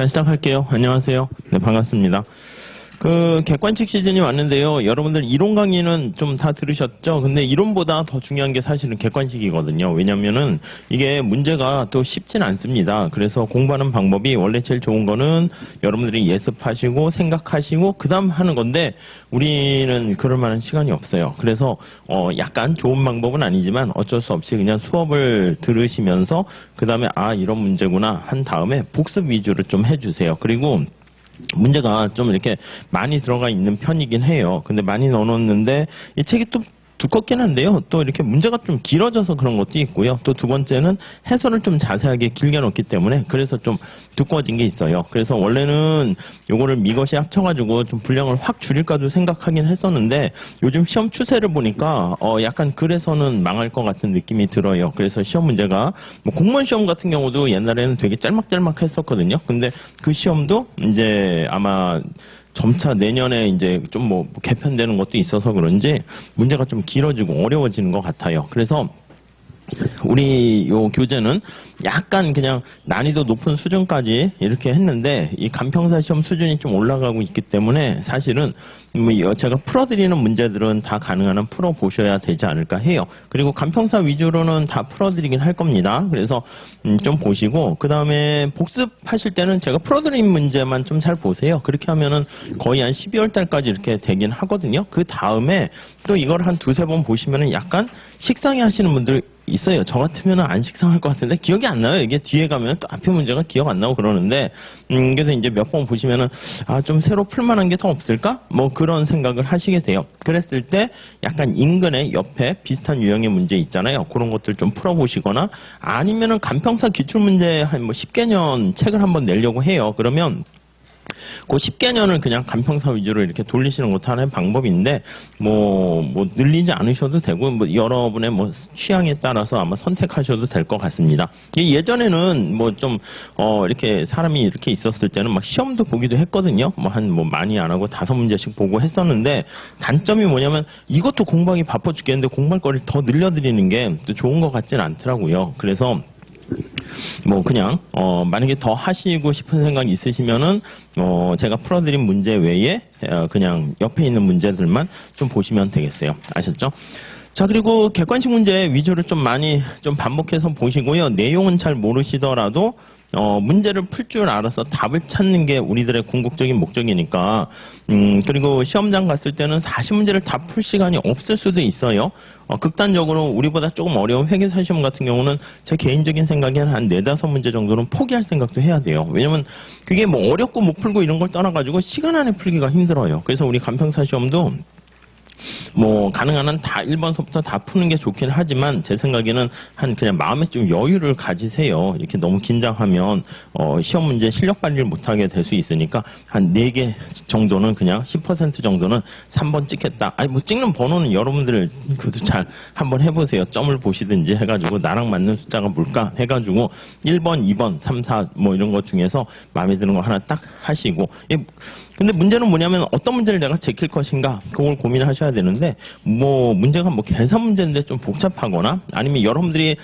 자, 시작할게요. 안녕하세요. 네, 반갑습니다. 객관식 시즌이 왔는데요. 여러분들 이론 강의는 좀 다 들으셨죠? 근데 이론보다 더 중요한 게 사실은 객관식이거든요. 왜냐면은 이게 문제가 또 쉽진 않습니다. 그래서 공부하는 방법이 원래 제일 좋은 거는 여러분들이 예습하시고 생각하시고 그 다음 하는 건데 우리는 그럴 만한 시간이 없어요. 그래서 약간 좋은 방법은 아니지만 어쩔 수 없이 그냥 수업을 들으시면서 그 다음에 이런 문제구나 한 다음에 복습 위주로 좀 해주세요. 그리고 문제가 좀 이렇게 많이 들어가 있는 편이긴 해요. 근데 많이 넣어놓는데 이 책이 또 두껍긴 한데요. 또 이렇게 문제가 좀 길어져서 그런 것도 있고요. 또 두 번째는 해설을 좀 자세하게 길게 넣기 때문에 그래서 좀 두꺼워진 게 있어요. 그래서 원래는 요거를 미것이 합쳐가지고 좀 분량을 확 줄일까도 생각하긴 했었는데 요즘 시험 추세를 보니까 약간 그래서는 망할 것 같은 느낌이 들어요. 그래서 시험 문제가 뭐 공무원 시험 같은 경우도 옛날에는 되게 짤막짤막했었거든요. 근데 그 시험도 이제 아마 점차 내년에 이제 좀 뭐 개편되는 것도 있어서 그런지 문제가 좀 길어지고 어려워지는 것 같아요. 그래서 우리 요 교재는 약간 그냥 난이도 높은 수준까지 이렇게 했는데 이 간평사 시험 수준이 좀 올라가고 있기 때문에 사실은 뭐 제가 풀어드리는 문제들은 다 가능한 한 풀어보셔야 되지 않을까 해요. 그리고 간평사 위주로는 다 풀어드리긴 할 겁니다. 그래서 좀 보시고 그 다음에 복습하실 때는 제가 풀어드린 문제만 좀 잘 보세요. 그렇게 하면은 거의 한 12월 달까지 이렇게 되긴 하거든요. 그 다음에 또 이걸 한 두세 번 보시면은 약간 식상해 하시는 분들 있어요. 저 같으면 안 식상할 것 같은데 기억이 안 나요. 이게 뒤에 가면 또 앞에 문제가 기억 안 나고 그러는데 그래서 이제 몇 번 보시면은 좀 새로 풀만한 게 더 없을까? 뭐 그런 생각을 하시게 돼요. 그랬을 때 약간 인근에 옆에 비슷한 유형의 문제 있잖아요. 그런 것들 좀 풀어보시거나 아니면은 간평사 기출문제 한 뭐 10개년 책을 한번 내려고 해요. 그러면 그 10개년을 그냥 간평사 위주로 이렇게 돌리시는 것도 하나의 방법인데, 뭐 늘리지 않으셔도 되고, 뭐 여러분의 뭐 취향에 따라서 아마 선택하셔도 될 것 같습니다. 예전에는 뭐 좀, 이렇게 사람이 이렇게 있었을 때는 막 시험도 보기도 했거든요. 뭐 많이 안 하고 5문제씩 보고 했었는데, 단점이 뭐냐면 이것도 공부하기 바빠 죽겠는데 공부할 거를 더 늘려드리는 게 또 좋은 것 같지는 않더라고요. 그래서, 뭐 그냥 만약에 더 하시고 싶은 생각이 있으시면은 제가 풀어드린 문제 외에 그냥 옆에 있는 문제들만 좀 보시면 되겠어요. 아셨죠? 자, 그리고 객관식 문제 위주로 좀 많이 좀 반복해서 보시고요. 내용은 잘 모르시더라도 문제를 풀 줄 알아서 답을 찾는 게 우리들의 궁극적인 목적이니까 그리고 시험장 갔을 때는 40문제를 다 풀 시간이 없을 수도 있어요. 극단적으로 우리보다 조금 어려운 회계사 시험 같은 경우는 제 개인적인 생각에는 한 4-5문제 정도는 포기할 생각도 해야 돼요. 왜냐면 그게 뭐 어렵고 못 풀고 이런 걸 떠나가지고 시간 안에 풀기가 힘들어요. 그래서 우리 간평사 시험도 뭐 가능한 한 다 1번서부터 다 푸는 게 좋긴 하지만 제 생각에는 한 그냥 마음에 좀 여유를 가지세요. 이렇게 너무 긴장하면 시험 문제 실력 발휘를 못하게 될 수 있으니까 한 4개 정도는 그냥 10% 정도는 3번 찍겠다. 아니 뭐 찍는 번호는 여러분들 그것도 잘 한번 해보세요. 점을 보시든지 해가지고 나랑 맞는 숫자가 뭘까 해가지고 1번, 2번, 3, 4 뭐 이런 것 중에서 마음에 드는 거 하나 딱 하시고 근데 문제는 뭐냐면 어떤 문제를 내가 제낄 것인가 그걸 고민을 하셔야 되는데 뭐 문제가 뭐 계산 문제인데 좀 복잡하거나 아니면 여러분들이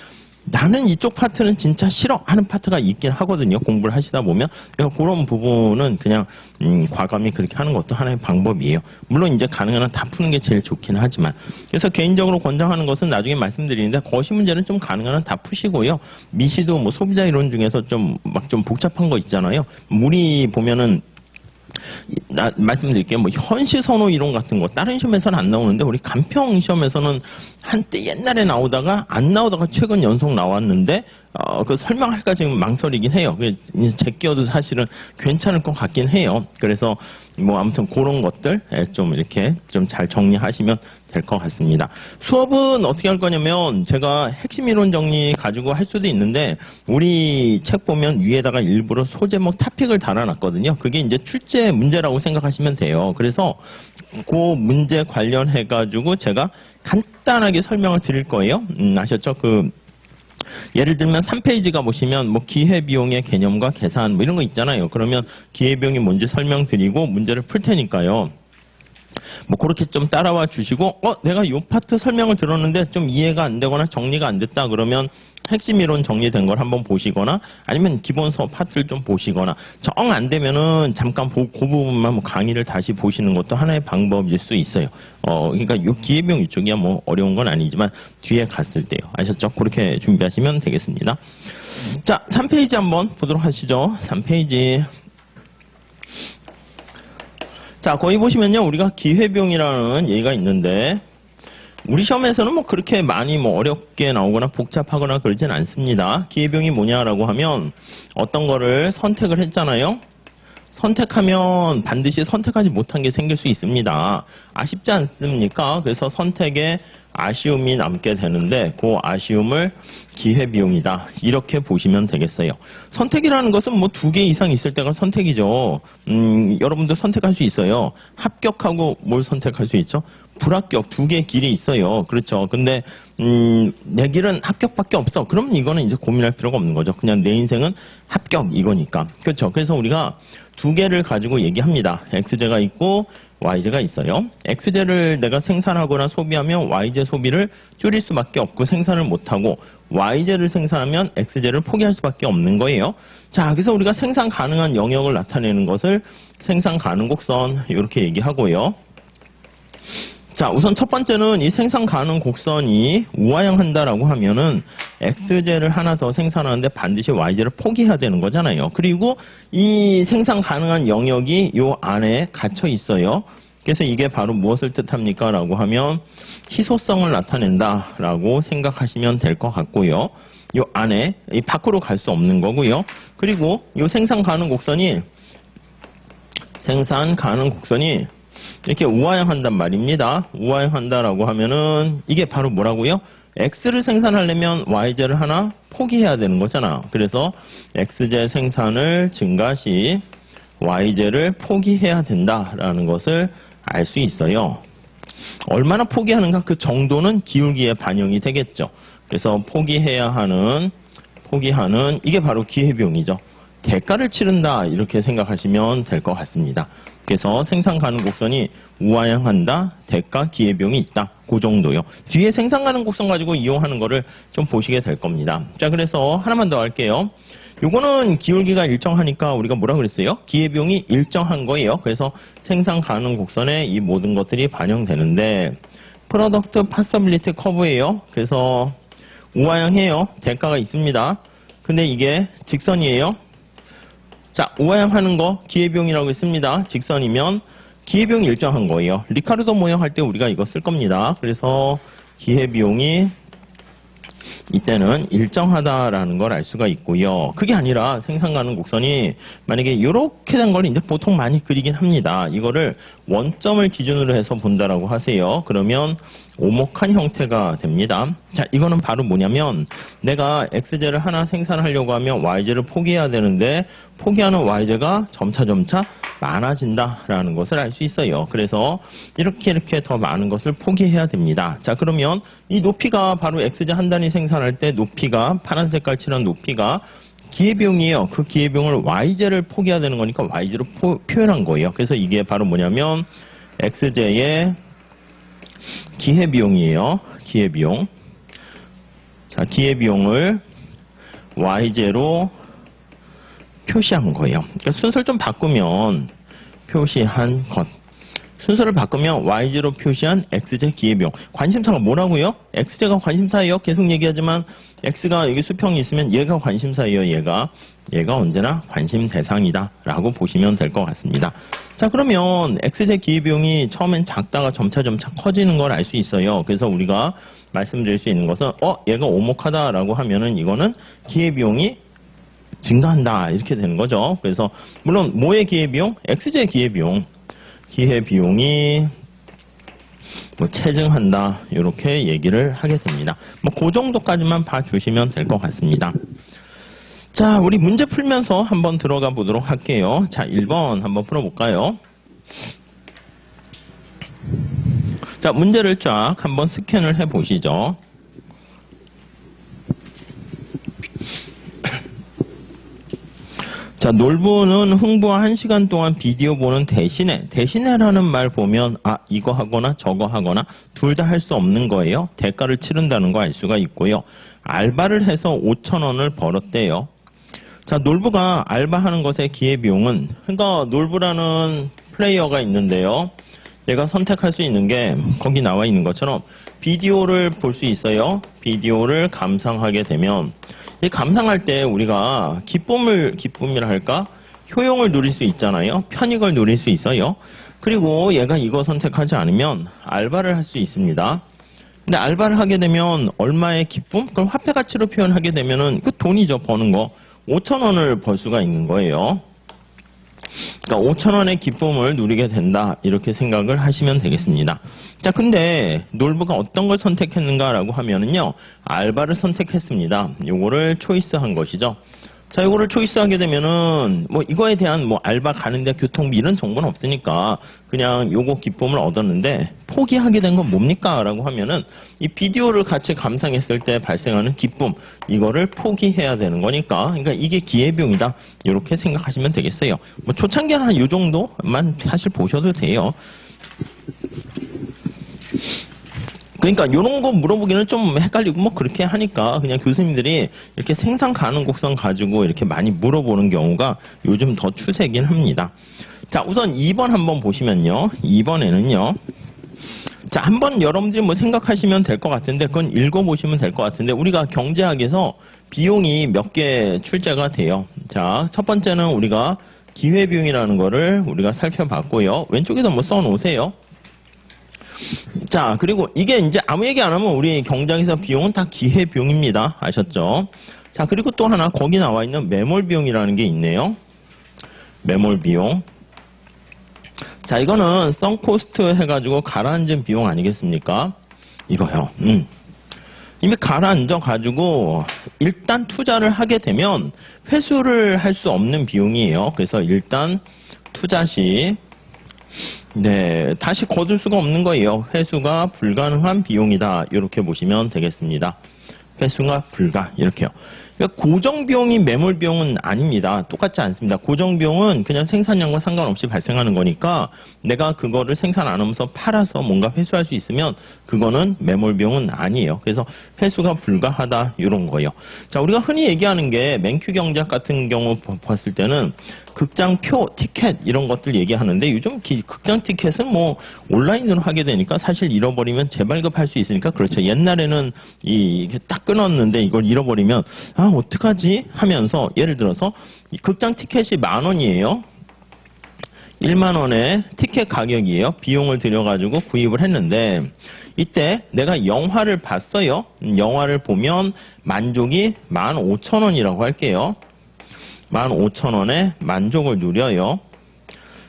나는 이쪽 파트는 진짜 싫어 하는 파트가 있긴 하거든요. 공부를 하시다 보면 그러니까 그런 부분은 그냥 과감히 그렇게 하는 것도 하나의 방법이에요. 물론 이제 가능한 한 다 푸는 게 제일 좋긴 하지만 그래서 개인적으로 권장하는 것은 나중에 말씀드리는데 거시 문제는 좀 가능한 한 다 푸시고요. 미시도 뭐 소비자 이론 중에서 좀 복잡한 거 있잖아요. 우리 보면은 말씀드릴게요. 뭐 현시 선호 이론 같은 거 다른 시험에서는 안 나오는데 우리 간평 시험에서는 한때 옛날에 나오다가 안 나오다가 최근 연속 나왔는데 그 설명할까 지금 망설이긴 해요. 제껴도 사실은 괜찮을 것 같긴 해요. 그래서 뭐 아무튼 그런 것들 좀 이렇게 좀 잘 정리하시면 될 것 같습니다. 수업은 어떻게 할 거냐면 제가 핵심 이론 정리 가지고 할 수도 있는데 우리 책 보면 위에다가 일부러 소제목 토픽을 달아놨거든요. 그게 이제 출제 문제라고 생각하시면 돼요. 그래서 그 문제 관련해 가지고 제가 간단하게 설명을 드릴 거예요. 아셨죠? 예를 들면 3페이지가 보시면 뭐 기회비용의 개념과 계산 뭐 이런 거 있잖아요. 그러면 기회비용이 뭔지 설명드리고 문제를 풀 테니까요. 뭐 그렇게 좀 따라와 주시고 내가 이 파트 설명을 들었는데 좀 이해가 안 되거나 정리가 안 됐다 그러면 핵심 이론 정리된 걸 한번 보시거나 아니면 기본 수업 파트를 좀 보시거나 정 안 되면은 잠깐 그 부분만 뭐 강의를 다시 보시는 것도 하나의 방법일 수 있어요. 그러니까 이 기회비용 이쪽이야 뭐 어려운 건 아니지만 뒤에 갔을 때요. 아셨죠? 그렇게 준비하시면 되겠습니다. 자, 3페이지 한번 보도록 하시죠. 3페이지. 자, 거기 보시면요. 우리가 기회비용이라는 얘기가 있는데 우리 시험에서는 뭐 그렇게 많이 뭐 어렵게 나오거나 복잡하거나 그러진 않습니다. 기회비용이 뭐냐라고 하면 어떤 거를 선택을 했잖아요. 선택하면 반드시 선택하지 못한 게 생길 수 있습니다. 아쉽지 않습니까? 그래서 선택에 아쉬움이 남게 되는데 그 아쉬움을 기회비용이다. 이렇게 보시면 되겠어요. 선택이라는 것은 뭐 2개 이상 있을 때가 선택이죠. 여러분들 선택할 수 있어요. 합격하고 뭘 선택할 수 있죠? 불합격 2개의 길이 있어요. 그렇죠. 근데 내 길은 합격밖에 없어. 그러면 이거는 이제 고민할 필요가 없는 거죠. 그냥 내 인생은 합격 이거니까. 그렇죠. 그래서 우리가 2개를 가지고 얘기합니다. X제가 있고 Y제가 있어요. X제를 내가 생산하거나 소비하면 Y제 소비를 줄일 수밖에 없고 생산을 못하고 Y제를 생산하면 X제를 포기할 수밖에 없는 거예요. 자, 그래서 우리가 생산 가능한 영역을 나타내는 것을 생산 가능 곡선 이렇게 얘기하고요. 자, 우선 첫 번째는 이 생산 가능 곡선이 우하향한다라고 하면은 X제를 하나 더 생산하는데 반드시 Y제를 포기해야 되는 거잖아요. 그리고 이 생산 가능한 영역이 요 안에 갇혀 있어요. 그래서 이게 바로 무엇을 뜻합니까? 라고 하면 희소성을 나타낸다 라고 생각하시면 될 것 같고요. 요 안에 이 밖으로 갈 수 없는 거고요. 그리고 요 생산 가능 곡선이 이렇게 우하향한단 말입니다. 우하향한다라고 하면은 이게 바로 뭐라고요? X를 생산하려면 Y제를 하나 포기해야 되는 거잖아. 그래서 X제 생산을 증가시 Y제를 포기해야 된다라는 것을 알 수 있어요. 얼마나 포기하는가 그 정도는 기울기에 반영이 되겠죠. 그래서 포기하는 이게 바로 기회비용이죠. 대가를 치른다 이렇게 생각하시면 될 것 같습니다. 그래서 생산 가능 곡선이 우하향한다, 대가 기회비용이 있다. 그 정도요. 뒤에 생산 가능 곡선 가지고 이용하는 거를 좀 보시게 될 겁니다. 자, 그래서 하나만 더 할게요. 요거는 기울기가 일정하니까 우리가 뭐라 그랬어요? 기회비용이 일정한 거예요. 그래서 생산 가능 곡선에 이 모든 것들이 반영되는데 프로덕트 파서빌리티 커브예요. 그래서 우하향해요. 대가가 있습니다. 근데 이게 직선이에요. 자, 우하향하는 거 기회비용이라고 했습니다. 직선이면 기회비용이 일정한 거예요. 리카르도 모형 할 때 우리가 이거 쓸 겁니다. 그래서 기회비용이 이때는 일정하다라는 걸 알 수가 있고요. 그게 아니라 생산 가능 곡선이 만약에 이렇게 된 걸 이제 보통 많이 그리긴 합니다. 이거를 원점을 기준으로 해서 본다라고 하세요. 그러면 오목한 형태가 됩니다. 자, 이거는 바로 뭐냐면 내가 X제를 하나 생산하려고 하면 Y제를 포기해야 되는데 포기하는 Y제가 점차 많아진다라는 것을 알 수 있어요. 그래서 이렇게 더 많은 것을 포기해야 됩니다. 자, 그러면 이 높이가 바로 X제 한 단위 생산할 때 높이가 파란 색깔 칠한 높이가 기회비용이에요. 그 기회비용을 Y제를 포기해야 되는 거니까 Y제로 표현한 거예요. 그래서 이게 바로 뭐냐면 X제의 기회비용이에요. 기회비용. 자, 기회비용을 Y제로 표시한 거예요. 그러니까 순서를 좀 바꾸면 표시한 것. 순서를 바꾸면 Y제로 표시한 X제 기회비용. 관심사가 뭐라고요? X제가 관심사예요. 계속 얘기하지만 X가 여기 수평이 있으면 얘가 관심사예요. 얘가 언제나 관심 대상이다 라고 보시면 될 것 같습니다. 자, 그러면 X제 기회비용이 처음엔 작다가 점차 커지는 걸 알 수 있어요. 그래서 우리가 말씀드릴 수 있는 것은 얘가 오목하다라고 하면은 이거는 기회비용이 증가한다 이렇게 되는 거죠. 그래서 물론 뭐의 기회비용? X제 기회비용이 뭐 체증한다 이렇게 얘기를 하게 됩니다. 뭐 그 정도까지만 봐주시면 될 것 같습니다. 자, 우리 문제 풀면서 한번 들어가 보도록 할게요. 자, 1번 한번 풀어볼까요? 자, 문제를 쫙 한번 스캔을 해보시죠. 자, 자, 놀부는 흥부와 1시간 동안 비디오 보는 대신에라는 말 보면 이거 하거나 저거 하거나 둘 다 할 수 없는 거예요. 대가를 치른다는 거 알 수가 있고요. 알바를 해서 5,000원을 벌었대요. 자, 놀부가 알바하는 것의 기회비용은, 그러니까 놀부라는 플레이어가 있는데요. 내가 선택할 수 있는 게 거기 나와 있는 것처럼 비디오를 볼 수 있어요. 비디오를 감상하게 되면 이 감상할 때 우리가 기쁨이라 할까? 효용을 누릴 수 있잖아요. 편익을 누릴 수 있어요. 그리고 얘가 이거 선택하지 않으면 알바를 할 수 있습니다. 근데 알바를 하게 되면 얼마의 기쁨? 그럼 화폐 가치로 표현하게 되면은 그 돈이죠. 버는 거. 5,000원을 벌 수가 있는 거예요. 그러니까 5,000원의 기쁨을 누리게 된다. 이렇게 생각을 하시면 되겠습니다. 자, 근데 놀부가 어떤 걸 선택했는가라고 하면은요. 알바를 선택했습니다. 요거를 초이스한 것이죠. 자, 이거를 초이스하게 되면은 뭐 이거에 대한 뭐 알바 가는데 교통비 이런 정보는 없으니까 그냥 요거 기쁨을 얻었는데 포기하게 된 건 뭡니까? 라고 하면은 이 비디오를 같이 감상했을 때 발생하는 기쁨, 이거를 포기해야 되는 거니까, 그러니까 이게 기회비용이다. 이렇게 생각하시면 되겠어요. 뭐 초창기는 한 요 정도만 사실 보셔도 돼요. 그러니까 이런 거 물어보기는 좀 헷갈리고 뭐 그렇게 하니까 그냥 교수님들이 이렇게 생산 가능 곡선 가지고 이렇게 많이 물어보는 경우가 요즘 더 추세긴 합니다. 자, 우선 2번 한번 보시면요. 2번에는요. 자, 한번 여러분들이 뭐 생각하시면 될 것 같은데 그건 읽어보시면 될 것 같은데 우리가 경제학에서 비용이 몇 개 출제가 돼요. 자, 첫 번째는 우리가 기회비용이라는 거를 우리가 살펴봤고요. 왼쪽에다 뭐 써놓으세요. 자, 그리고 이게 이제 아무 얘기 안 하면 우리 경제학에서 비용은 다 기회비용입니다. 아셨죠? 자, 그리고 또 하나 거기 나와 있는 매몰비용이라는 게 있네요. 매몰비용. 자, 이거는 썬코스트 해가지고 가라앉은 비용 아니겠습니까? 이거요. 이미 가라앉아가지고 일단 투자를 하게 되면 회수를 할 수 없는 비용이에요. 그래서 일단 투자 시 다시 거둘 수가 없는 거예요. 회수가 불가능한 비용이다. 이렇게 보시면 되겠습니다. 회수가 불가. 이렇게요. 그러니까 고정비용이 매몰비용은 아닙니다. 똑같지 않습니다. 고정비용은 그냥 생산량과 상관없이 발생하는 거니까 내가 그거를 생산 안 하면서 팔아서 뭔가 회수할 수 있으면 그거는 매몰비용은 아니에요. 그래서 회수가 불가하다 이런 거예요. 자, 우리가 흔히 얘기하는 게 맹큐 경제학 같은 경우 봤을 때는 극장표, 티켓 이런 것들 얘기하는데 요즘 극장 티켓은 뭐 온라인으로 하게 되니까 사실 잃어버리면 재발급할 수 있으니까 그렇죠. 옛날에는 이게 딱 끊었는데 이걸 잃어버리면 어떡하지 하면서 예를 들어서 이 극장 티켓이 10,000원이에요. 10,000원의 티켓 가격이에요. 비용을 들여가지고 구입을 했는데 이때 내가 영화를 봤어요. 영화를 보면 만족이 15,000원이라고 할게요. 15,000원에 만족을 누려요.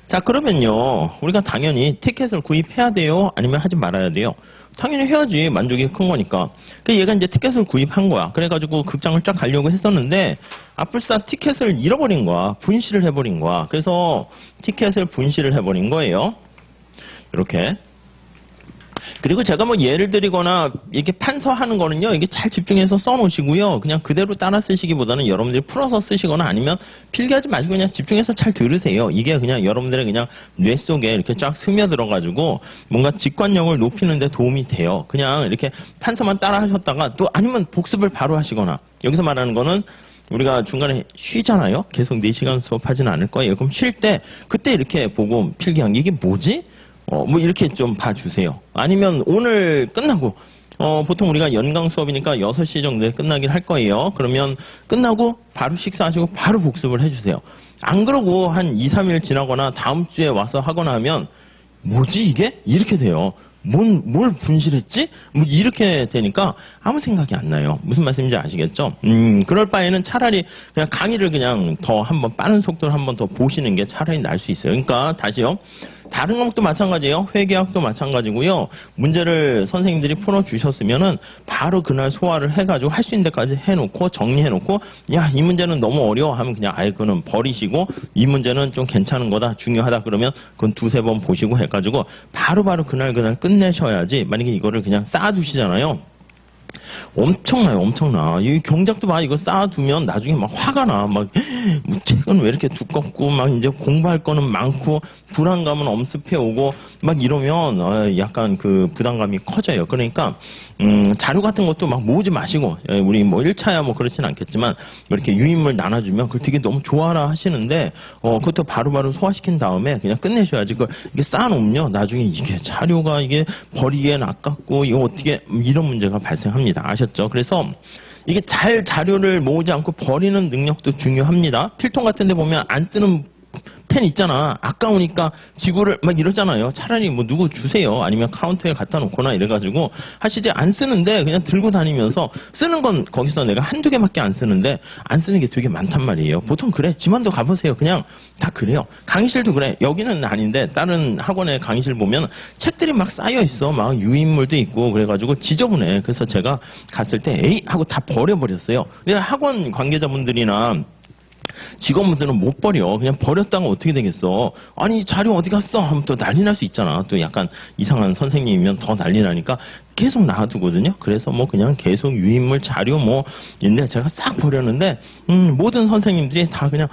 자, 그러면요. 우리가 당연히 티켓을 구입해야 돼요? 아니면 하지 말아야 돼요? 당연히 해야지. 만족이 큰 거니까. 그러니까 얘가 이제 티켓을 구입한 거야. 그래가지고 극장을 쫙 가려고 했었는데 아뿔싸 티켓을 잃어버린 거야. 분실을 해버린 거야. 그래서 티켓을 분실을 해버린 거예요. 이렇게. 그리고 제가 뭐 예를 들거나 이렇게 판서하는 거는요, 이게 잘 집중해서 써놓으시고요. 그냥 그대로 따라 쓰시기보다는 여러분들이 풀어서 쓰시거나 아니면 필기하지 마시고 그냥 집중해서 잘 들으세요. 이게 그냥 여러분들의 그냥 뇌 속에 이렇게 쫙 스며들어가지고 뭔가 직관력을 높이는 데 도움이 돼요. 그냥 이렇게 판서만 따라 하셨다가 또 아니면 복습을 바로 하시거나. 여기서 말하는 거는 우리가 중간에 쉬잖아요. 계속 4시간 수업하지는 않을 거예요. 그럼 쉴 때 그때 이렇게 보고 필기한 게 이게 뭐지? 뭐 이렇게 좀 봐주세요. 아니면 오늘 끝나고 보통 우리가 연강 수업이니까 6시 정도에 끝나긴 할 거예요. 그러면 끝나고 바로 식사하시고 바로 복습을 해주세요. 안 그러고 한 2, 3일 지나거나 다음 주에 와서 하거나 하면 뭐지 이게? 이렇게 돼요. 뭘 분실했지? 뭐 이렇게 되니까 아무 생각이 안 나요. 무슨 말씀인지 아시겠죠? 그럴 바에는 차라리 그냥 강의를 그냥 더 한번 빠른 속도로 한번 더 보시는 게 차라리 나을 수 있어요. 그러니까 다시요. 다른 과목도 마찬가지예요. 회계학도 마찬가지고요. 문제를 선생님들이 풀어주셨으면은 바로 그날 소화를 해가지고 할 수 있는 데까지 해놓고 정리해놓고 야, 이 문제는 너무 어려워 하면 그냥 아예 그는 버리시고 이 문제는 좀 괜찮은 거다, 중요하다 그러면 그건 2-3번 보시고 해가지고 바로바로 그날 끝내셔야지. 만약에 이거를 그냥 쌓아두시잖아요. 엄청나요, 엄청나. 이 경작도 막 이거 쌓아두면 나중에 막 화가 나. 막, 뭐 책은 왜 이렇게 두껍고, 막 이제 공부할 거는 많고, 불안감은 엄습해 오고, 막 이러면, 약간 그 부담감이 커져요. 그러니까, 자료 같은 것도 막 모으지 마시고, 우리 뭐 1차야 뭐 그렇진 않겠지만, 이렇게 유인물 나눠주면 그걸 되게 너무 좋아라 하시는데, 그것도 바로바로 소화시킨 다음에 그냥 끝내셔야지. 그걸 이게 쌓아놓으면요, 나중에 이게 자료가 이게 버리기엔 아깝고, 이거 어떻게, 이런 문제가 발생합니다. 아셨죠? 그래서, 이게 잘 자료를 모으지 않고 버리는 능력도 중요합니다. 필통 같은 데 보면 안 쓰는 펜 있잖아. 아까우니까 지구를 막 이러잖아요. 차라리 뭐 누구 주세요. 아니면 카운터에 갖다 놓거나 이래가지고 하시지. 안 쓰는데 그냥 들고 다니면서 쓰는 건 거기서 내가 한두 개밖에 안 쓰는데 안 쓰는 게 되게 많단 말이에요. 보통 그래. 지만도 가보세요. 그냥 다 그래요. 강의실도 그래. 여기는 아닌데 다른 학원의 강의실 보면 책들이 막 쌓여 있어. 막 유인물도 있고 그래가지고 지저분해. 그래서 제가 갔을 때 에이 하고 다 버려버렸어요. 학원 관계자분들이나 직원분들은 못 버려. 그냥 버렸다가 어떻게 되겠어. 아니 자료 어디 갔어 하면 또 난리 날 수 있잖아. 또 약간 이상한 선생님이면 더 난리 나니까 계속 놔두거든요. 그래서 뭐 그냥 계속 유인물 자료 뭐 있는데 제가 싹 버렸는데 모든 선생님들이 다 그냥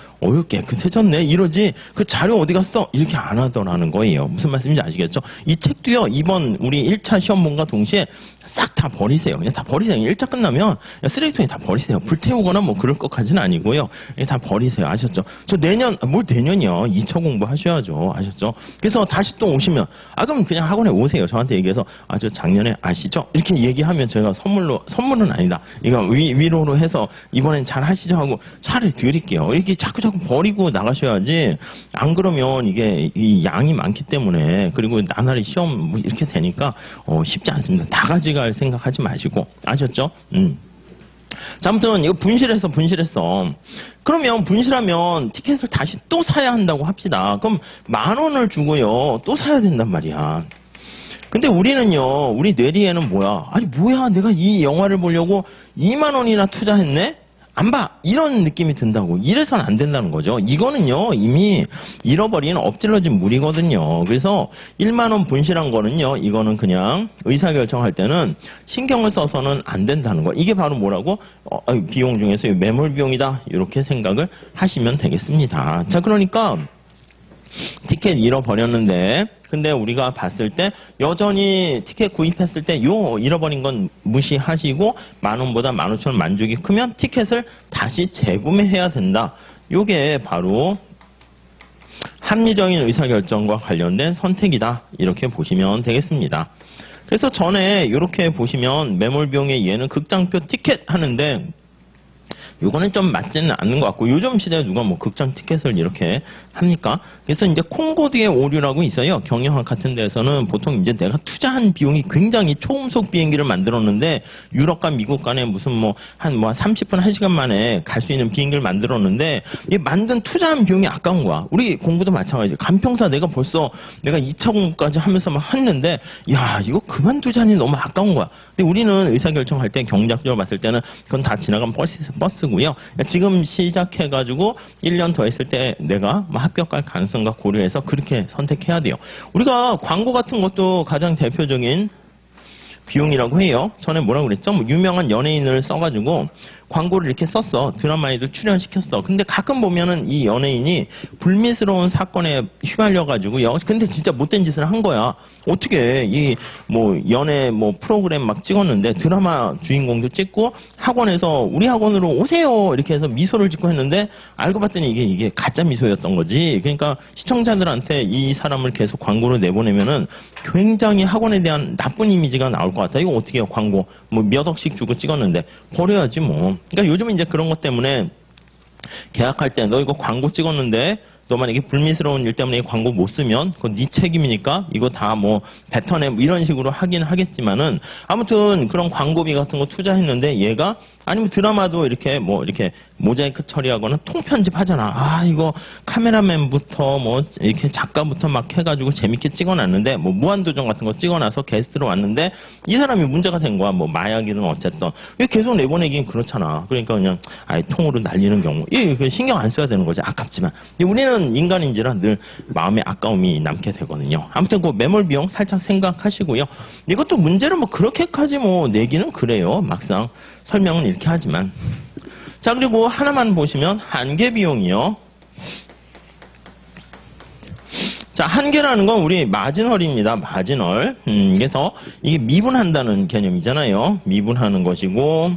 깨끗해졌네 이러지 그 자료 어디 갔어 이렇게 안 하더라는 거예요. 무슨 말씀인지 아시겠죠? 이 책도요. 이번 우리 1차 시험 본과 동시에 싹 다 버리세요. 그냥 다 버리세요. 1차 끝나면 쓰레기통에 다 버리세요. 불태우거나 뭐 그럴 것까지는 아니고요. 다 버리세요. 아셨죠? 저 내년 뭘 내년이요. 2차 공부 하셔야죠. 아셨죠? 그래서 다시 또 오시면 그럼 그냥 학원에 오세요. 저한테 얘기해서 저 작년에 아시죠? 이렇게 얘기하면 제가 선물은 아니다. 이거 위로로 해서 이번엔 잘 하시죠 하고 차를 드릴게요. 이렇게 자꾸 버리고 나가셔야지. 안 그러면 이게 이 양이 많기 때문에 그리고 나날이 시험 뭐 이렇게 되니까 쉽지 않습니다. 다 가져갈 생각하지 마시고 아셨죠? 자, 아무튼 이거 분실했어. 그러면 분실하면 티켓을 다시 또 사야 한다고 합시다. 그럼 10,000원을 주고요. 또 사야 된단 말이야. 근데 우리는요, 우리 뇌리에는 뭐야? 아니 뭐야, 내가 이 영화를 보려고 20,000원이나 투자했네? 안 봐! 이런 느낌이 든다고. 이래서는 안 된다는 거죠. 이거는요, 이미 잃어버린 엎질러진 물이거든요. 그래서 10,000원 분실한 거는요, 이거는 그냥 의사결정할 때는 신경을 써서는 안 된다는 거. 이게 바로 뭐라고? 비용 중에서 매몰 비용이다. 이렇게 생각을 하시면 되겠습니다. 자, 그러니까 티켓 잃어버렸는데 근데 우리가 봤을 때 여전히 티켓 구입했을 때 잃어버린 건 무시하시고 10,000원보다 15,000원 만족이 크면 티켓을 다시 재구매해야 된다. 요게 바로 합리적인 의사결정과 관련된 선택이다. 이렇게 보시면 되겠습니다. 그래서 전에 이렇게 보시면 매몰 비용의 얘는 극장표 티켓 하는데 요거는 좀 맞지는 않는 것 같고 요즘 시대에 누가 뭐 극장 티켓을 이렇게 합니까? 그래서 이제 콩고드의 오류라고 있어요. 경영학 같은 데서는 보통 이제 내가 투자한 비용이 굉장히 초음속 비행기를 만들었는데 유럽과 미국 간에 무슨 한 30분 1시간 만에 갈 수 있는 비행기를 만들었는데 이 만든 투자한 비용이 아까운 거야. 우리 공부도 마찬가지예요. 간평사 내가 벌써 내가 2차 공부까지 하면서 막 했는데 야 이거 그만두자니 너무 아까운 거야. 근데 우리는 의사결정할 때 경제학적으로 봤을 때는 그건 다 지나간 버스고요. 지금 시작해가지고 1년 더 했을 때 내가 합격할 가능성과 고려해서 그렇게 선택해야 돼요. 우리가 광고 같은 것도 가장 대표적인 비용이라고 해요. 전에 뭐라고 그랬죠? 유명한 연예인을 써가지고 광고를 이렇게 썼어. 드라마에도 출연시켰어. 근데 가끔 보면은 이 연예인이 불미스러운 사건에 휘말려가지고요. 근데 진짜 못된 짓을 한 거야. 어떻게 연애 프로그램 막 찍었는데 드라마 주인공도 찍고 학원에서 우리 학원으로 오세요 이렇게 해서 미소를 짓고 했는데 알고 봤더니 이게 가짜 미소였던 거지. 그러니까 시청자들한테 이 사람을 계속 광고로 내보내면은 굉장히 학원에 대한 나쁜 이미지가 나올 것 같아. 이거 어떻게 해요? 광고 몇 억씩 주고 찍었는데 버려야지 뭐. 그러니까 요즘은 이제 그런 것 때문에 계약할 때 너 이거 광고 찍었는데 너 만약에 불미스러운 일 때문에 광고 못 쓰면 그건 네 책임이니까 이거 다 뱉어내 이런 식으로 하긴 하겠지만은 아무튼 그런 광고비 같은 거 투자했는데 얘가 아니면 드라마도 이렇게 모자이크 처리하거나 통편집 하잖아. 이거 카메라맨부터 이렇게 작가부터 막 해가지고 재밌게 찍어놨는데 무한도전 같은 거 찍어놔서 게스트로 왔는데 이 사람이 문제가 된 거야. 마약이든 어쨌든 왜 계속 내보내긴 그렇잖아. 그러니까 그냥 통으로 날리는 경우 그 신경 안 써야 되는 거지. 아깝지만. 근데 우리는 우리는 인간인지라 늘 마음에 아까움이 남게 되거든요. 아무튼 그 매몰 비용 살짝 생각하시고요. 이것도 문제를 뭐 그렇게까지 뭐 내기는 그래요. 막상 설명은 이렇게 하지만. 자, 그리고 하나만 보시면 한계 비용이요. 자, 한계라는 건 우리 마지널입니다. 마지널. 그래서 이게 미분한다는 개념이잖아요. 미분하는 것이고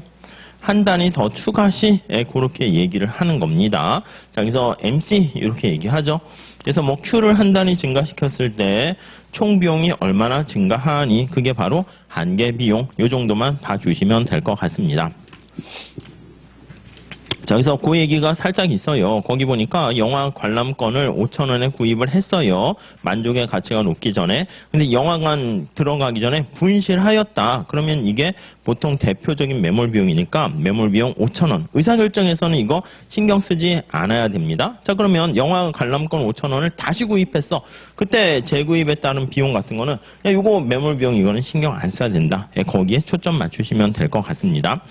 한 단위 더 추가 시 그렇게 얘기를 하는 겁니다. 자, 그래서 MC 이렇게 얘기하죠. 그래서 뭐 Q를 한 단위 증가시켰을 때 총 비용이 얼마나 증가하니 그게 바로 한계 비용. 이 정도만 봐주시면 될 것 같습니다. 자, 여기서 그 얘기가 살짝 있어요. 거기 보니까 영화 관람권을 5,000원에 구입을 했어요. 만족의 가치가 높기 전에. 근데 영화관 들어가기 전에 분실하였다. 그러면 이게 보통 대표적인 매몰 비용이니까 매몰 비용 5,000원. 의사결정에서는 이거 신경 쓰지 않아야 됩니다. 자, 그러면 영화 관람권 5,000원을 다시 구입했어. 그때 재구입에 따른 비용 같은 거는 야, 이거 매몰 비용 이거는 신경 안 써야 된다. 거기에 초점 맞추시면 될 것 같습니다.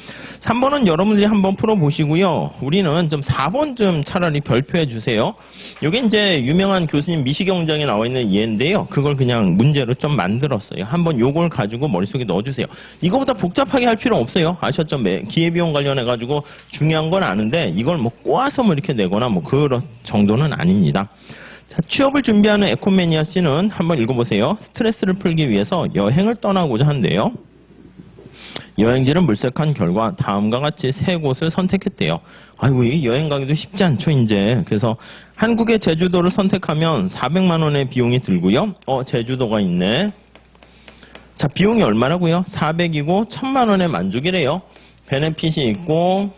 3번은 여러분들이 한번 풀어보시고요. 우리는 좀 4번 좀 차라리 별표해 주세요. 이게 이제 유명한 교수님 미시경장에 나와 있는 예인데요. 그걸 그냥 문제로 좀 만들었어요. 한번 요걸 가지고 머릿속에 넣어주세요. 이거보다 복잡하게 할 필요 없어요. 아셨죠? 기회비용 관련해가지고 중요한 건 아는데 이걸 뭐 꼬아서 뭐 이렇게 내거나 뭐 그런 정도는 아닙니다. 자, 취업을 준비하는 에코매니아 씨는 한번 읽어보세요. 스트레스를 풀기 위해서 여행을 떠나고자 한대요. 여행지를 물색한 결과 다음과 같이 세 곳을 선택했대요. 아이고, 이 여행 가기도 쉽지 않죠, 이제. 그래서 한국의 제주도를 선택하면 400만 원의 비용이 들고요. 제주도가 있네. 자, 비용이 얼마라고요? 400이고 1000만 원의 만족이래요. 베네핏이 있고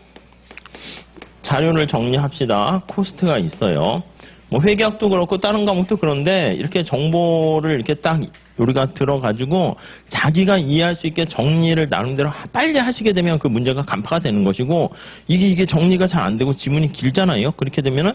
자료를 정리합시다. 코스트가 있어요. 뭐 회계학도 그렇고 다른 과목도 그런데 이렇게 정보를 이렇게 딱 우리가 들어가지고 자기가 이해할 수 있게 정리를 나름대로 빨리 하시게 되면 그 문제가 간파가 되는 것이고 이게 정리가 잘 안 되고 지문이 길잖아요. 그렇게 되면은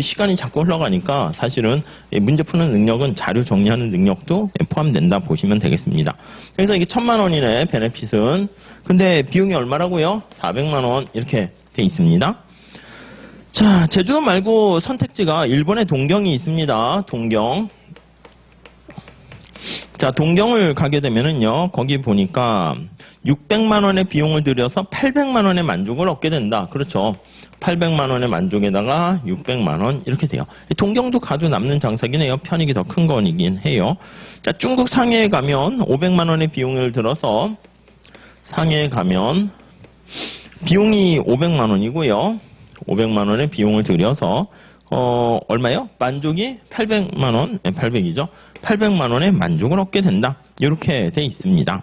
시간이 자꾸 흘러가니까 사실은 문제 푸는 능력은 자료 정리하는 능력도 포함된다 보시면 되겠습니다. 그래서 이게 1000만 원이네 베네핏은. 근데 비용이 얼마라고요? 400만 원 이렇게 돼 있습니다. 자, 제주도 말고 선택지가 일본의 동경이 있습니다. 동경. 자, 동경을 가게 되면은요, 거기 보니까 600만 원의 비용을 들여서 800만 원의 만족을 얻게 된다. 그렇죠. 800만 원의 만족에다가 600만 원 이렇게 돼요. 동경도 가도 남는 장사긴 해요. 편익이 더 큰 거이긴 해요. 자, 중국 상해에 가면 500만 원의 비용을 들어서 상해에 가면 비용이 500만 원이고요. 500만 원의 비용을 들여서 얼마요? 만족이 800만 원, 800이죠. 800만 원의 만족을 얻게 된다. 이렇게 돼 있습니다.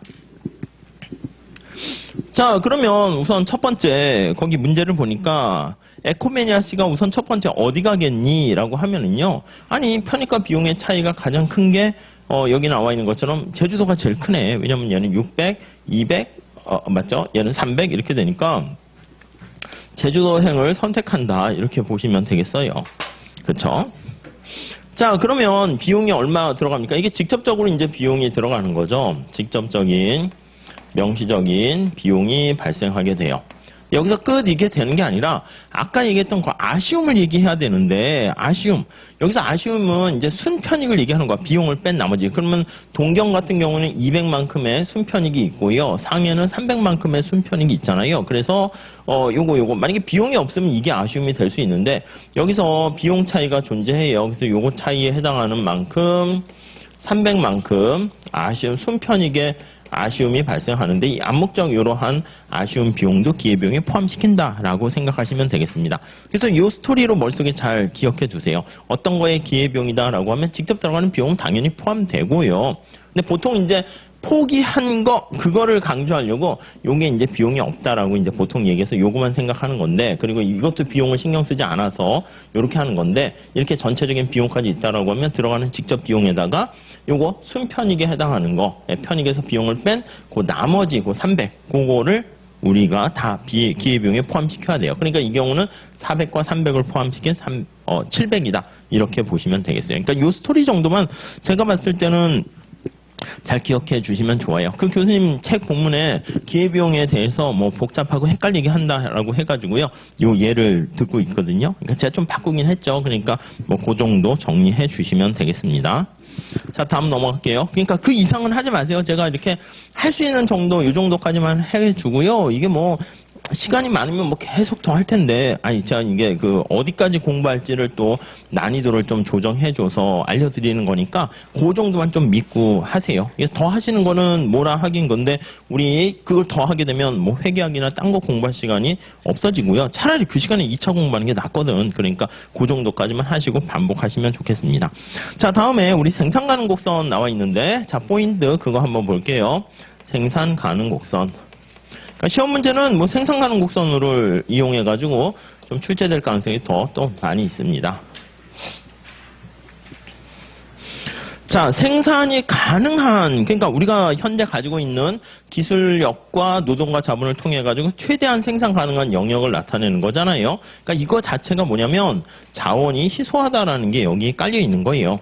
자, 그러면 우선 첫 번째 거기 문제를 보니까 에코매니아 씨가 우선 첫 번째 어디 가겠니? 라고 하면은요. 아니, 편익과 비용의 차이가 가장 큰 게 여기 나와 있는 것처럼 제주도가 제일 크네. 왜냐면 얘는 600, 200, 맞죠? 얘는 300 이렇게 되니까 제주도행을 선택한다. 이렇게 보시면 되겠어요. 그렇죠? 자, 그러면 비용이 얼마 들어갑니까? 이게 직접적으로 이제 비용이 들어가는 거죠. 직접적인, 명시적인 비용이 발생하게 돼요. 여기서 끝 이게 되는 게 아니라 아까 얘기했던 그 아쉬움을 얘기해야 되는데 아쉬움. 여기서 아쉬움은 이제 순편익을 얘기하는 거야. 비용을 뺀 나머지. 그러면 동경 같은 경우는 200만큼의 순편익이 있고요. 상해는 300만큼의 순편익이 있잖아요. 그래서 요거 만약에 비용이 없으면 이게 아쉬움이 될 수 있는데 여기서 비용 차이가 존재해요. 그래서 요거 차이에 해당하는 만큼 300만큼 아쉬움 순편익에 아쉬움이 발생하는데 이 암묵적 이러한 아쉬움 비용도 기회비용에 포함시킨다라고 생각하시면 되겠습니다. 그래서 이 스토리로 머릿속에 잘 기억해 두세요. 어떤 거에 기회비용이다라고 하면 직접 들어가는 비용은 당연히 포함되고요. 근데 보통 이제 포기한 거 그거를 강조하려고 요게 이제 비용이 없다라고 이제 보통 얘기해서 요거만 생각하는 건데 그리고 이것도 비용을 신경 쓰지 않아서 요렇게 하는 건데 이렇게 전체적인 비용까지 있다라고 하면 들어가는 직접 비용에다가 요거 순편익에 해당하는 거 편익에서 비용을 뺀 그 나머지 그 300 그거를 우리가 다 기회비용에 포함시켜야 돼요. 그러니까 이 경우는 400과 300을 포함시킨 700이다 이렇게 보시면 되겠어요. 그러니까 요 스토리 정도만 제가 봤을 때는 잘 기억해 주시면 좋아요. 그 교수님 책 본문에 기회비용에 대해서 뭐 복잡하고 헷갈리게 한다라고 해가지고요. 요 예를 듣고 있거든요. 그러니까 제가 좀 바꾸긴 했죠. 그러니까 뭐 그 정도 정리해 주시면 되겠습니다. 자, 다음 넘어갈게요. 그러니까 그 이상은 하지 마세요. 제가 이렇게 할 수 있는 정도, 이 정도까지만 해주고요. 이게 뭐, 시간이 많으면 뭐 계속 더 할 텐데, 아니, 제가 이게 그 어디까지 공부할지를 또 난이도를 좀 조정해줘서 알려드리는 거니까, 그 정도만 좀 믿고 하세요. 더 하시는 거는 뭐라 하긴 건데, 우리 그걸 더 하게 되면 뭐 회계학이나 딴 거 공부할 시간이 없어지고요. 차라리 그 시간에 2차 공부하는 게 낫거든. 그러니까 그 정도까지만 하시고 반복하시면 좋겠습니다. 자, 다음에 우리 생산 가능 곡선 나와 있는데, 자, 포인트 그거 한번 볼게요. 생산 가능 곡선. 그러니까 시험 문제는 뭐 생산 가능 곡선을 이용해 가지고 좀 출제될 가능성이 또 많이 있습니다. 자, 생산이 가능한, 그러니까 우리가 현재 가지고 있는 기술력과 노동과 자본을 통해 가지고 최대한 생산 가능한 영역을 나타내는 거잖아요. 그러니까 이거 자체가 뭐냐면 자원이 희소하다라는 게 여기 깔려 있는 거예요.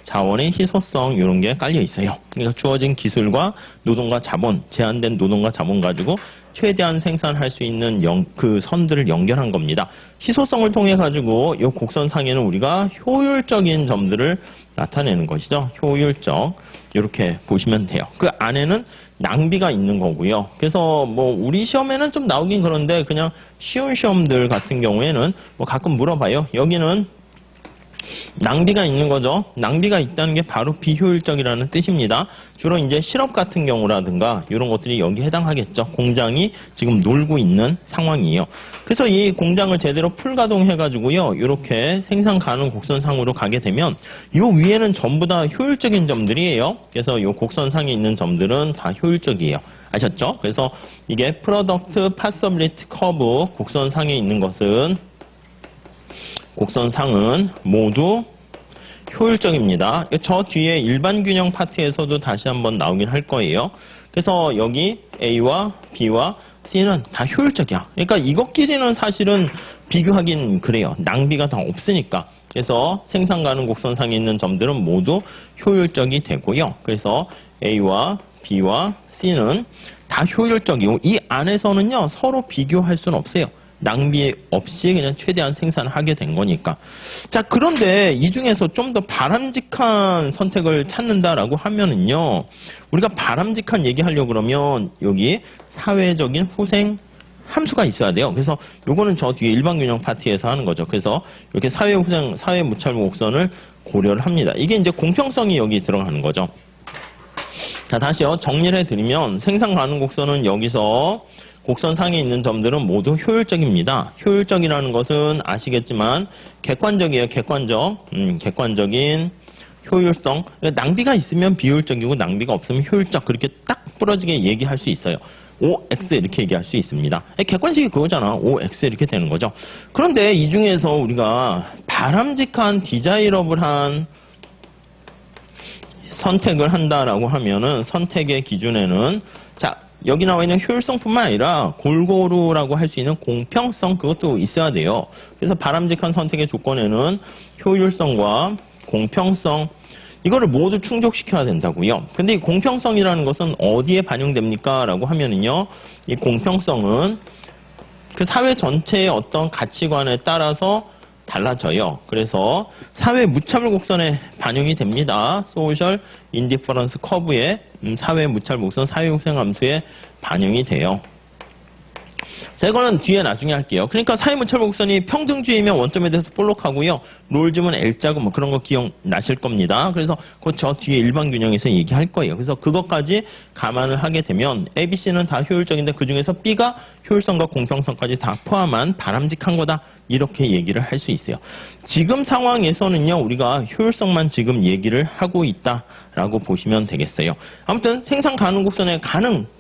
자원의 희소성 이런 게 깔려 있어요. 그러니까 주어진 기술과 노동과 자본, 제한된 노동과 자본 가지고 최대한 생산할 수 있는 그 선들을 연결한 겁니다. 희소성을 통해 가지고 이 곡선상에는 우리가 효율적인 점들을 나타내는 것이죠. 효율적 이렇게 보시면 돼요. 그 안에는 낭비가 있는 거고요. 그래서 뭐 우리 시험에는 좀 나오긴 그런데 그냥 쉬운 시험들 같은 경우에는 뭐 가끔 물어봐요. 여기는 낭비가 있는 거죠. 낭비가 있다는 게 바로 비효율적이라는 뜻입니다. 주로 이제 실업 같은 경우라든가 이런 것들이 여기 해당하겠죠. 공장이 지금 놀고 있는 상황이에요. 그래서 이 공장을 제대로 풀가동해가지고요. 이렇게 생산 가능 곡선상으로 가게 되면 이 위에는 전부 다 효율적인 점들이에요. 그래서 이 곡선상에 있는 점들은 다 효율적이에요. 아셨죠? 그래서 이게 프로덕트 파서빌리티 커브 곡선상에 있는 것은 곡선상은 모두 효율적입니다. 저 뒤에 일반 균형 파트에서도 다시 한번 나오긴 할 거예요. 그래서 여기 A와 B와 C는 다 효율적이야. 그러니까 이것끼리는 사실은 비교하긴 그래요. 낭비가 다 없으니까. 그래서 생산 가능 곡선상에 있는 점들은 모두 효율적이 되고요. 그래서 A와 B와 C는 다 효율적이고 이 안에서는요 서로 비교할 수는 없어요. 낭비 없이 그냥 최대한 생산하게 된 거니까. 자, 그런데 이 중에서 좀 더 바람직한 선택을 찾는다라고 하면은요, 우리가 바람직한 얘기하려고 그러면 여기 사회적인 후생 함수가 있어야 돼요. 그래서 요거는 저 뒤에 일반균형 파트에서 하는 거죠. 그래서 이렇게 사회후생, 사회무찰 곡선을 고려를 합니다. 이게 이제 공평성이 여기 들어가는 거죠. 자, 다시요. 정리를 해드리면 생산 가능 곡선은 여기서 곡선상에 있는 점들은 모두 효율적입니다. 효율적이라는 것은 아시겠지만 객관적이에요. 객관적인 효율성. 낭비가 있으면 비효율적이고 낭비가 없으면 효율적. 그렇게 딱 부러지게 얘기할 수 있어요. OX 이렇게 얘기할 수 있습니다. 객관식이 그거잖아. OX 이렇게 되는 거죠. 그런데 이 중에서 우리가 바람직한 디자이러블한 선택을 한다라고 하면은 선택의 기준에는 자, 여기 나와 있는 효율성뿐만 아니라 골고루라고 할 수 있는 공평성 그것도 있어야 돼요. 그래서 바람직한 선택의 조건에는 효율성과 공평성 이거를 모두 충족시켜야 된다고요. 근데 이 공평성이라는 것은 어디에 반영됩니까? 라고 하면은요. 이 공평성은 그 사회 전체의 어떤 가치관에 따라서 달라져요. 그래서 사회 무차별 곡선에 반영이 됩니다. 소셜 인디퍼런스 커브에 사회 무차별 곡선, 사회 후생 함수에 반영이 돼요. 자, 이거는 뒤에 나중에 할게요. 그러니까 사회 무차별 곡선이 평등주의면 원점에 대해서 볼록하고요. 롤즈면 L자고 뭐 그런 거 기억나실 겁니다. 그래서 그 저 뒤에 일반 균형에서 얘기할 거예요. 그래서 그것까지 감안을 하게 되면 A, B, C는 다 효율적인데 그 중에서 B가 효율성과 공평성까지 다 포함한 바람직한 거다. 이렇게 얘기를 할 수 있어요. 지금 상황에서는요, 우리가 효율성만 지금 얘기를 하고 있다라고 보시면 되겠어요. 아무튼 생산 가능 곡선의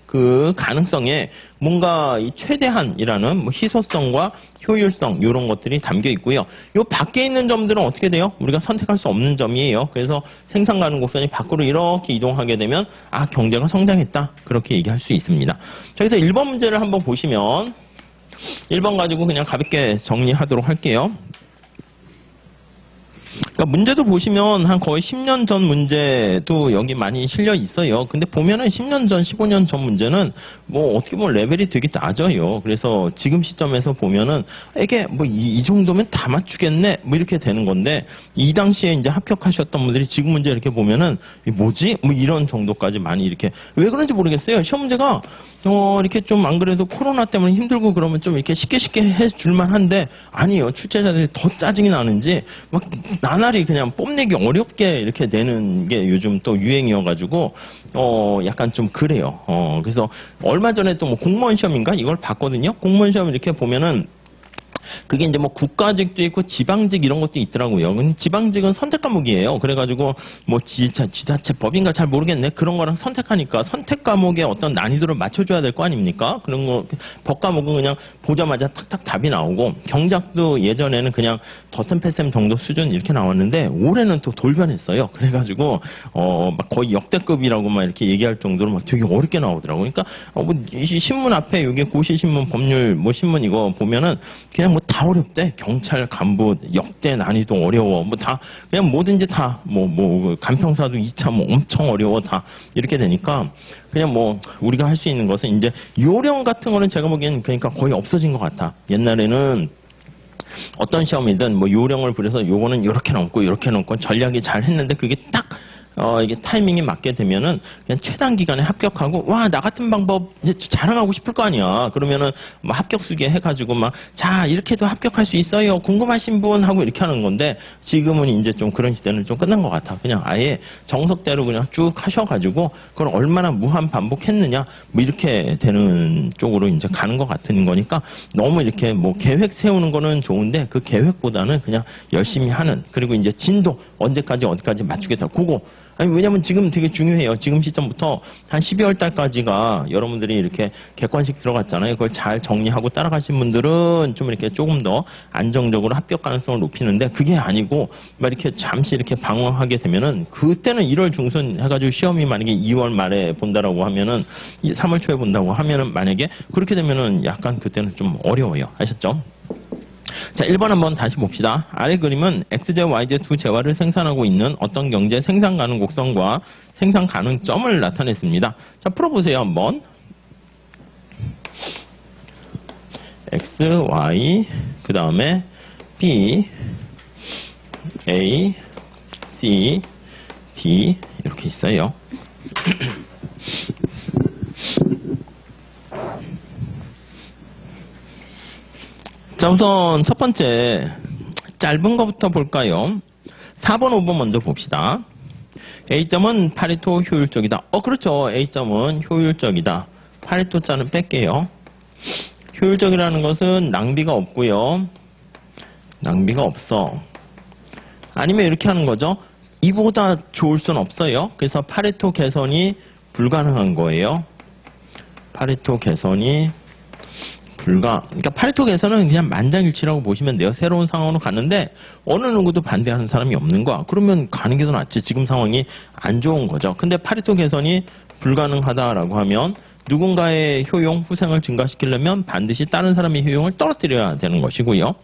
그 가능성에 뭔가 이 최대한이라는 뭐 희소성과 효율성 이런 것들이 담겨 있고요. 이 밖에 있는 점들은 어떻게 돼요? 우리가 선택할 수 없는 점이에요. 그래서 생산 가능 곡선이 밖으로 이렇게 이동하게 되면 아 경제가 성장했다 그렇게 얘기할 수 있습니다. 자, 그래서 1번 문제를 한번 보시면 1번 가지고 그냥 가볍게 정리하도록 할게요. 그러니까 문제도 보시면 한 거의 10년 전 문제도 여기 많이 실려 있어요. 근데 보면은 10년 전, 15년 전 문제는 뭐 어떻게 보면 레벨이 되게 낮아요. 그래서 지금 시점에서 보면은 이게 뭐 이 정도면 다 맞추겠네? 뭐 이렇게 되는 건데 이 당시에 이제 합격하셨던 분들이 지금 문제 이렇게 보면은 뭐지? 뭐 이런 정도까지 많이 이렇게 왜 그런지 모르겠어요. 시험 문제가 이렇게 좀 안 그래도 코로나 때문에 힘들고 그러면 좀 이렇게 쉽게 해줄만 한데 아니에요. 출제자들이 더 짜증이 나는지 막 나날이 그냥 뽐내기 어렵게 이렇게 되는 게 요즘 또 유행이어가지고 약간 좀 그래요. 그래서 얼마 전에 또 뭐 공무원 시험인가 이걸 봤거든요. 공무원 시험 이렇게 보면은 그게 이제 뭐 국가직도 있고 지방직 이런 것도 있더라고요. 근데 지방직은 선택 과목이에요. 그래가지고 뭐 지자체법인가 잘 모르겠네. 그런 거랑 선택하니까 선택 과목의 어떤 난이도를 맞춰줘야 될 거 아닙니까? 그런 거 법 과목은 그냥 보자마자 탁탁 답이 나오고 경작도 예전에는 그냥 덧셈 패셈 정도 수준 이렇게 나왔는데 올해는 또 돌변했어요. 그래가지고 막 거의 역대급이라고 막 이렇게 얘기할 정도로 막 되게 어렵게 나오더라고요. 그러니까 뭐 이 신문 앞에 여기 고시신문 법률 뭐 신문 이거 보면은 그냥 뭐 다 어렵대. 경찰 간부 역대 난이도 어려워. 뭐 다 그냥 뭐든지 다 뭐 간평사도 2차 뭐 엄청 어려워 다 이렇게 되니까 그냥 뭐 우리가 할 수 있는 것은 이제 요령 같은 거는 제가 보기엔 그러니까 거의 없어진 것 같아. 옛날에는 어떤 시험이든 뭐 요령을 부려서 요거는 요렇게 넘고 요렇게 넘고 전략이 잘 했는데 그게 딱 이게 타이밍이 맞게 되면은 그냥 최단 기간에 합격하고 와 나 같은 방법 이제 자랑하고 싶을 거 아니야. 그러면은 뭐 합격 수계 해가지고 막 자 이렇게도 합격할 수 있어요. 궁금하신 분 하고 이렇게 하는 건데 지금은 이제 좀 그런 시대는 좀 끝난 것 같아. 그냥 아예 정석대로 그냥 쭉 하셔가지고 그걸 얼마나 무한 반복했느냐 뭐 이렇게 되는 쪽으로 이제 가는 것 같은 거니까 너무 이렇게 뭐 계획 세우는 거는 좋은데 그 계획보다는 그냥 열심히 하는 그리고 이제 진도 언제까지 어디까지 맞추겠다. 그거 아니 왜냐면 지금 되게 중요해요. 지금 시점부터 한 12월 달까지가 여러분들이 이렇게 객관식 들어갔잖아요. 그걸 잘 정리하고 따라가신 분들은 좀 이렇게 조금 더 안정적으로 합격 가능성을 높이는데 그게 아니고 막 이렇게 잠시 이렇게 방황하게 되면은 그때는 1월 중순 해가지고 시험이 만약에 2월 말에 본다라고 하면은 3월 초에 본다고 하면은 만약에 그렇게 되면은 약간 그때는 좀 어려워요. 아셨죠? 자, 1번 한번 다시 봅시다. 아래 그림은 XJ, YJ 두 재화를 생산하고 있는 어떤 경제 생산 가능 곡선과 생산 가능점을 나타냈습니다. 자, 풀어보세요, 한번. X, Y, 그 다음에 B, A, C, D 이렇게 있어요. 자, 우선 첫 번째 짧은 것부터 볼까요? 4번, 5번 먼저 봅시다. A점은 파레토 효율적이다. 그렇죠. A점은 효율적이다. 파레토자는 뺄게요. 효율적이라는 것은 낭비가 없고요. 낭비가 없어. 아니면 이렇게 하는 거죠. 이보다 좋을 순 없어요. 그래서 파레토 개선이 불가능한 거예요. 파레토 개선이 그러니까 파레토 개선은 그냥 만장일치라고 보시면 돼요. 새로운 상황으로 가는데 어느 누구도 반대하는 사람이 없는 거야. 그러면 가는 게 더 낫지. 지금 상황이 안 좋은 거죠. 근데 파레토 개선이 불가능하다라고 하면 누군가의 효용, 후생을 증가시키려면 반드시 다른 사람의 효용을 떨어뜨려야 되는 것이고요.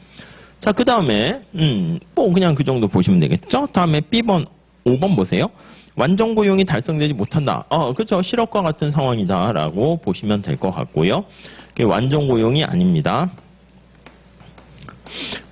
자, 그 다음에 뭐 그냥 그 정도 보시면 되겠죠. 다음에 B번, 5번 보세요. 완전 고용이 달성되지 못한다. 그렇죠. 실업과 같은 상황이다라고 보시면 될 것 같고요. 완전 고용이 아닙니다.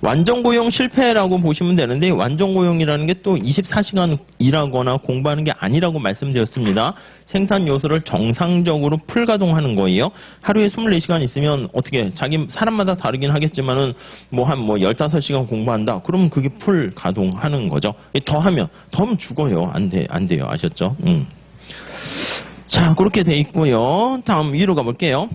완전 고용 실패라고 보시면 되는데 완전 고용이라는 게 또 24시간 일하거나 공부하는 게 아니라고 말씀드렸습니다. 생산 요소를 정상적으로 풀 가동하는 거예요. 하루에 24시간 있으면 어떻게 자기 사람마다 다르긴 하겠지만은 뭐 15시간 공부한다. 그러면 그게 풀 가동하는 거죠. 더 하면 죽어요. 안 돼요. 아셨죠? 자, 그렇게 돼 있고요. 다음 위로 가 볼게요.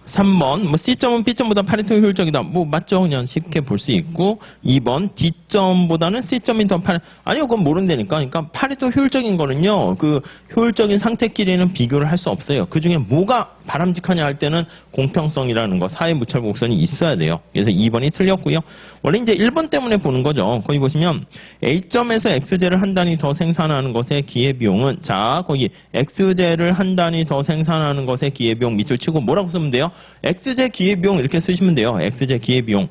3번, C점은 B점보다 파레토 효율적이다. 맞죠? 그냥 쉽게 볼 수 있고. 2번, D점보다는 C점이 더 아니요, 그건 모른다니까. 그러니까 파레토 효율적인 거는요, 그 효율적인 상태끼리는 비교를 할 수 없어요. 그 중에 뭐가 바람직하냐 할 때는 공평성이라는 거, 사회 무찰 곡선이 있어야 돼요. 그래서 2번이 틀렸고요. 원래 이제 1번 때문에 보는 거죠. 거기 보시면 A점에서 X제를 한 단위 더 생산하는 것의 기회비용은 자, 거기 X제를 한 단위 더 생산하는 것의 기회비용 밑줄 치고 뭐라고 쓰면 돼요? X제 기회비용 이렇게 쓰시면 돼요. X제 기회비용.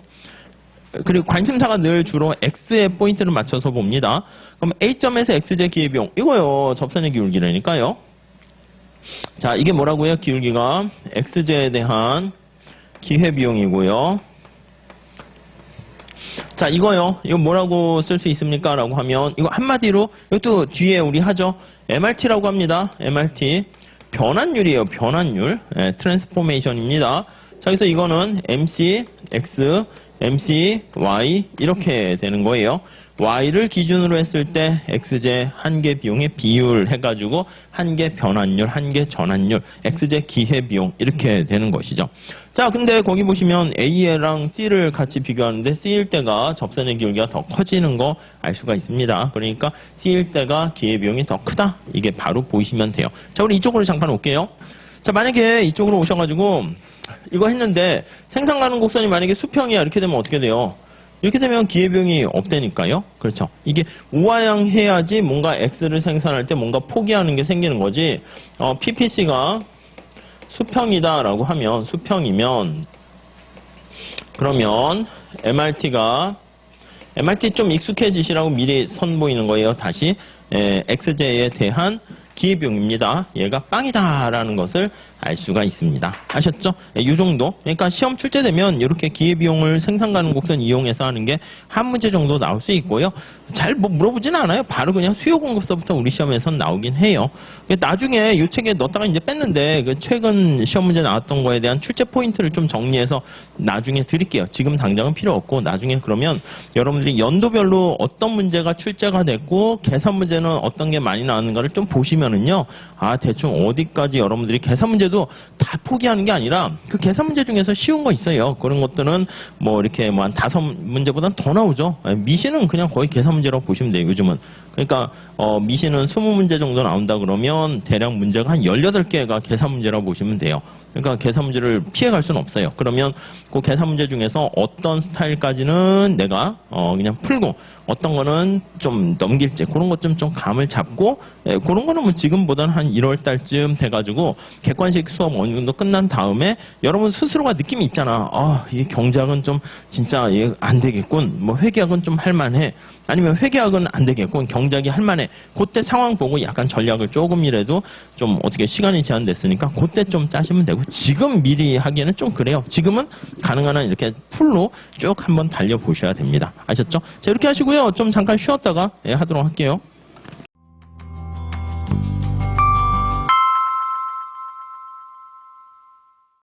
그리고 관심사가 늘 주로 X에 포인트를 맞춰서 봅니다. 그럼 A점에서 X제 기회비용. 이거요. 접선의 기울기라니까요. 자, 이게 뭐라고요? 기울기가 X제에 대한 기회비용이고요. 자, 이거요. 이거 뭐라고 쓸 수 있습니까? 라고 하면, 이거 한마디로, 이것도 뒤에 우리 하죠. MRT라고 합니다. MRT. 변환율이에요. 변환율. 트랜스포메이션입니다. 자, 그래서 이거는 MC, X, MC, Y 이렇게 되는 거예요. Y를 기준으로 했을 때 X제 한계 비용의 비율 해가지고 한계 변환율, 한계 전환율, X제 기회비용 이렇게 되는 것이죠. 자, 근데 거기 보시면 A랑 C를 같이 비교하는데 C일 때가 접선의 기울기가 더 커지는 거 알 수가 있습니다. 그러니까 C일 때가 기회비용이 더 크다. 이게 바로 보이시면 돼요. 자, 우리 이쪽으로 잠깐 올게요. 자, 만약에 이쪽으로 오셔가지고 이거 했는데 생산 가능 곡선이 만약에 수평이야 이렇게 되면 어떻게 돼요? 이렇게 되면 기회비용이 없다니까요. 그렇죠. 이게 우하향 해야지 뭔가 X를 생산할 때 뭔가 포기하는 게 생기는 거지. PPC가 수평이다라고 하면 수평이면 그러면 MRT 좀 익숙해지시라고 미리 선보이는 거예요. 다시 X제에 대한 기회비용입니다. 얘가 빵이다라는 것을 알 수가 있습니다. 아셨죠? 이 정도. 그러니까 시험 출제되면 이렇게 기회비용을 생산 가능 곡선 이용해서 하는 게 한 문제 정도 나올 수 있고요. 잘 뭐 물어보지는 않아요. 바로 그냥 수요 공급서부터 우리 시험에선 나오긴 해요. 나중에 이 책에 넣었다가 이제 뺐는데 그 최근 시험 문제 나왔던 거에 대한 출제 포인트를 좀 정리해서 나중에 드릴게요. 지금 당장은 필요 없고 나중에 그러면 여러분들이 연도별로 어떤 문제가 출제가 됐고 계산 문제는 어떤 게 많이 나왔는가를 좀 보시면은요. 아, 대충 어디까지 여러분들이 계산 문제도 다 포기하는 게 아니라 그 계산 문제 중에서 쉬운 거 있어요. 그런 것들은 뭐 이렇게 뭐 한 5문제보다는 더 나오죠. 미시는 그냥 거의 계산 문제라고 보시면 돼요. 요즘은. 그러니까 미시는 20문제 정도 나온다 그러면 대략 문제가 한 18개가 계산 문제라고 보시면 돼요. 그러니까 계산 문제를 피해갈 수는 없어요. 그러면 그 계산 문제 중에서 어떤 스타일까지는 내가 그냥 풀고 어떤 거는 좀 넘길지 그런 것 좀 감을 잡고 그런 거는 뭐 지금보다는 한 1월 달쯤 돼가지고 객관식 수업 어느 정도 끝난 다음에 여러분 스스로가 느낌이 있잖아. 아, 이 경제학은 좀 진짜 안 되겠군. 뭐 회계학은 좀 할만해. 아니면 회계학은 안 되겠군. 경제학이 할만해. 그때 상황 보고 약간 전략을 조금이라도 좀 어떻게 시간이 제한됐으니까 그때 좀 짜시면 되고 지금 미리 하기에는 좀 그래요. 지금은 가능한 한 이렇게 풀로 쭉 한번 달려보셔야 됩니다. 아셨죠? 자, 이렇게 하시고요. 좀 잠깐 쉬었다가 하도록 할게요.